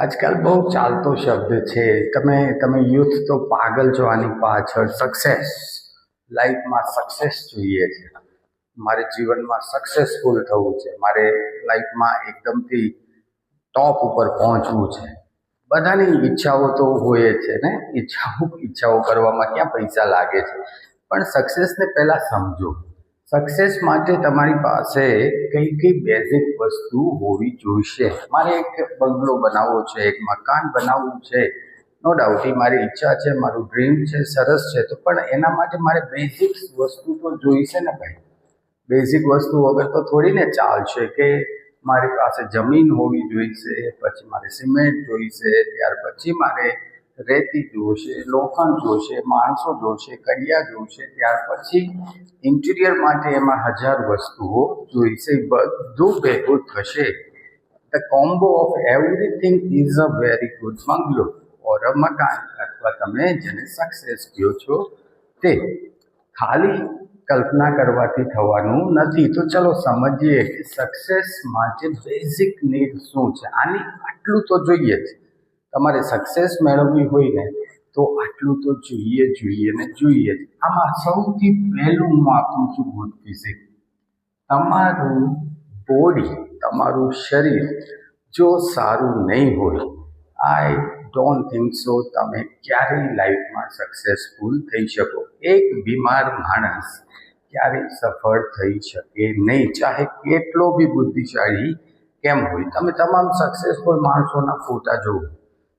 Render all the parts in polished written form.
આજકાલ બહુ ચાલતો શબ્દ છે તમે યુથ તો પાગલ છો આની પાછળ સક્સેસ લાઈફમાં સક્સેસ જોઈએ છે. મારે જીવનમાં સક્સેસફુલ થવું છે, મારે લાઈફમાં એકદમથી ટોપ ઉપર પહોંચવું છે. બધાની ઈચ્છાઓ તો હોય છે ને, ઈચ્છાઓ કરવામાં ક્યાં પૈસા લાગે છે. પણ સક્સેસને પહેલાં સમજો. સક્સેસ માટે તમારી પાસે કઈ કઈ બેઝિક વસ્તુ હોવી જોઈશે. મારે એક બંગલો બનાવવો છે, એક મકાન બનાવવું છે, નો ડાઉટ એ મારી ઈચ્છા છે, મારું ડ્રીમ છે, સરસ છે. તો પણ એના માટે મારે બેઝિક વસ્તુ તો જોઈશે ને ભાઈ. બેઝિક વસ્તુ વગર તો થોડી ને ચાલશે. કે મારી પાસે જમીન હોવી જોઈશે, પછી મારે સિમેન્ટ જોઈશે, ત્યાર પછી મારે રેતી જોશે, લોખંડ જોશે, માણસો જોશે, કડિયા જોશે, ત્યાર પછી ઇન્ટિરિયર માટે એમાં 1000 વસ્તુઓ જોઈશે. બધું ભેગું થશે. The combo of everything is a very good bungalow or a મકાન, અથવા તમે જેને સક્સેસ કહો છો તે. ખાલી કલ્પના કરવાથી થવાનું નથી. તો ચલો સમજીએ કે સક્સેસ માટે બેઝિક નીડ શું છે. આની આટલું તો જોઈએ જ. તમારે સક્સેસ મેળવવી હોય ને તો આટલું તો જોઈએ જ. આમાં સૌથી પહેલું હું આપું છું ગુડ ફિઝિક. તમારું બોડી, તમારું શરીર જો સારું નહીં હોય, આઈ ડોન્ટ થિંક સો તમે ક્યારેય લાઈફમાં સક્સેસફુલ થઈ શકો. એક બીમાર માણસ ક્યારેય સફળ થઈ શકે નહીં, ચાહે કેટલો બી બુદ્ધિશાળી કેમ હોય. તમે તમામ સક્સેસફુલ માણસોના ફોટા જુઓ.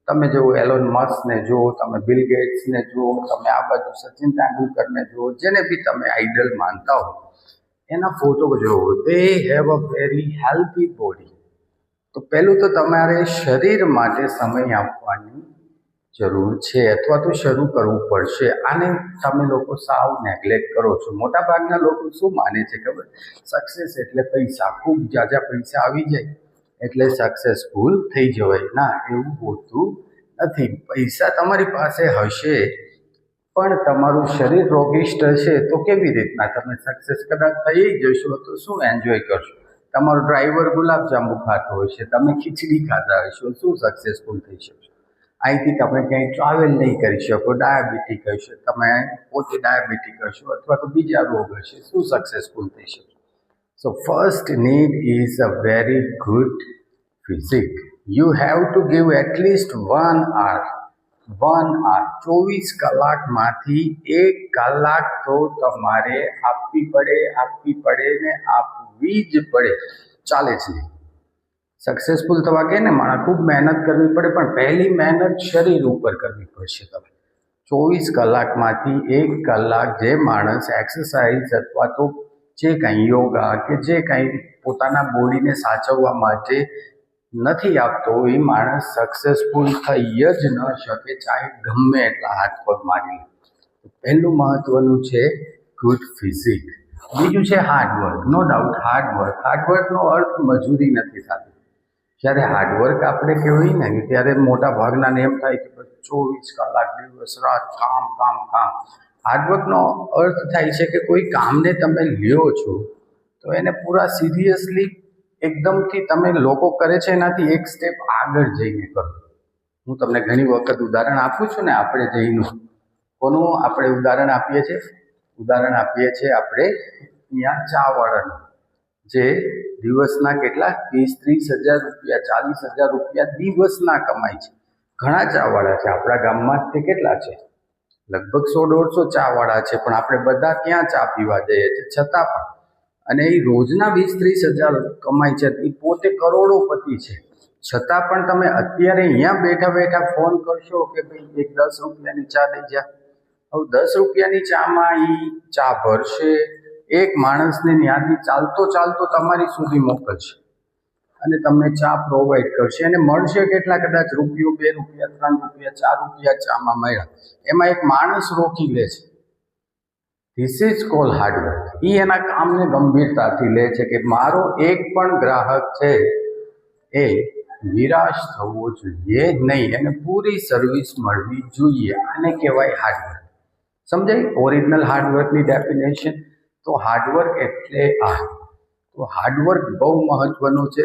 તમે જુઓ એલોન મસ્કને જુઓ, તમે બિલ ગેટ્સને જુઓ, તમે આ બાજુ સચિન તેંડુલકરને જુઓ, જેને બી તમે આઈડલ માનતા હો એના ફોટો જુઓ. They have a very healthy body. તો પહેલું તો તમારે શરીર માટે સમય આપવાની જરૂર છે, અથવા તો શરૂ કરવું પડશે. આને તમે લોકો સાવ નેગ્લેક્ટ કરો છો. મોટાભાગના લોકો શું માને છે ખબર? સક્સેસ એટલે પૈસા. ખૂબ ઝાઝા પૈસા આવી જાય એટલે સક્સેસફુલ થઈ જવાય. ના, એવું હોતું નથી. પૈસા તમારી પાસે હશે પણ તમારું શરીર રોગિષ્ટ હશે તો કેવી રીતના તમે સક્સેસ કદાચ થઈ જશો તો શું એન્જોય કરશો? તમારો ડ્રાઈવર ગુલાબજાંબુ ખાતો હશે, તમે ખીચડી ખાતા હશો, શું સક્સેસફુલ થઈ શકશો? અહીંથી તમે ક્યાંય ટ્રાવેલ નહીં કરી શકો, ડાયાબિટીક હશે, તમે પોતે ડાયાબિટીક હશો, અથવા તો બીજા રોગ હશે, શું સક્સેસફુલ થઈ શકશો? So first need is a very good physique. You have to give at least 1 hour. 1 hour. 24 કલાકમાંથી 1 કલાક તો તમારે આપવી પડે ને આપવી જ પડે. ચાલે છે. સક્સેસફુલ થવા કે ને માણસ ખૂબ મહેનત કરવી પડે, પણ પહેલી મહેનત શરીર ઉપર કરવી પડશે. તમે 24 કલાકમાંથી 1 કલાક જે માણસ એક્સરસાઇઝ અથવા તો જે કંઈ યોગા કે જે કંઈ પોતાના બોડીને સાચવવા માટે નથી આપતો, એ માણસ સક્સેસફુલ થઈ જ ન શકે, ચાહે ગમે એટલા હાથ પગ મારી લે. પહેલું મહત્વનું છે ગુડ ફિઝિક. બીજું છે હાર્ડવર્ક. નો ડાઉટ હાર્ડવર્કનો અર્થ મજૂરી નથી થતો. જ્યારે હાર્ડવર્ક આપણે કહેવાય ને ત્યારે મોટા ભાગનાને એમ થાય કે 24 કલાક દિવસ રાત કામ. હાર્ડવર્કનો અર્થ થાય છે કે કોઈ કામને તમે લ્યો છો તો એને પૂરા સિરિયસલી એકદમથી તમે લોકો કરે છે એનાથી એક સ્ટેપ આગળ જઈને કરો. હું તમને ઘણી વખત ઉદાહરણ આપું છું ને. આપણે જઈનું કોનું આપણે ઉદાહરણ આપીએ છીએ આપણે અહીંયા ચાવાળાનું, જે દિવસના કેટલા 20-30 હજાર રૂપિયા 40 હજાર રૂપિયા દિવસના કમાય છે. ઘણા ચાવાળા છે આપણા ગામમાં. તે કેટલા છે? લગભગ 100-150 ચાવાળા છે. પણ આપણે બધા ત્યાં ચા પીવા જઈએ છીએ છતાં પણ. અને એ રોજના 20-30 હજાર કમાય છે. એ પોતે કરોડોપતિ છે. છતાં પણ તમે અત્યારે અહીંયા બેઠા ફોન કરશો કે ભાઈ એક 10 રૂપિયાની ચા દઈ જા. હવે 10 રૂપિયાની ચામાં એ ચા ભરશે, એક માણસને ત્યાંથી ચાલતો તમારી સુધી મોકલશે અને તમને ચા પ્રોવાઈડ કરશે. અને મળશે કેટલા? કદાચ ₹1, ₹2, ₹3, ₹4 ચામાં મળ્યા. એમાં એક માણસ રોકી લે છે. This is call hard work. એ એના કામને ગંભીરતાથી લે છે કે મારો એક પણ ગ્રાહક છે એ નિરાશ થવો જોઈએ નહીં, એને પૂરી સર્વિસ મળવી જોઈએ. આને કહેવાય હાર્ડવર્ક. સમજાય? ઓરિજિનલ હાર્ડવર્કની ડેફિનેશન. તો હાર્ડવર્ક એટલે આ. તો હાર્ડવર્ક બહુ મહત્વનું છે.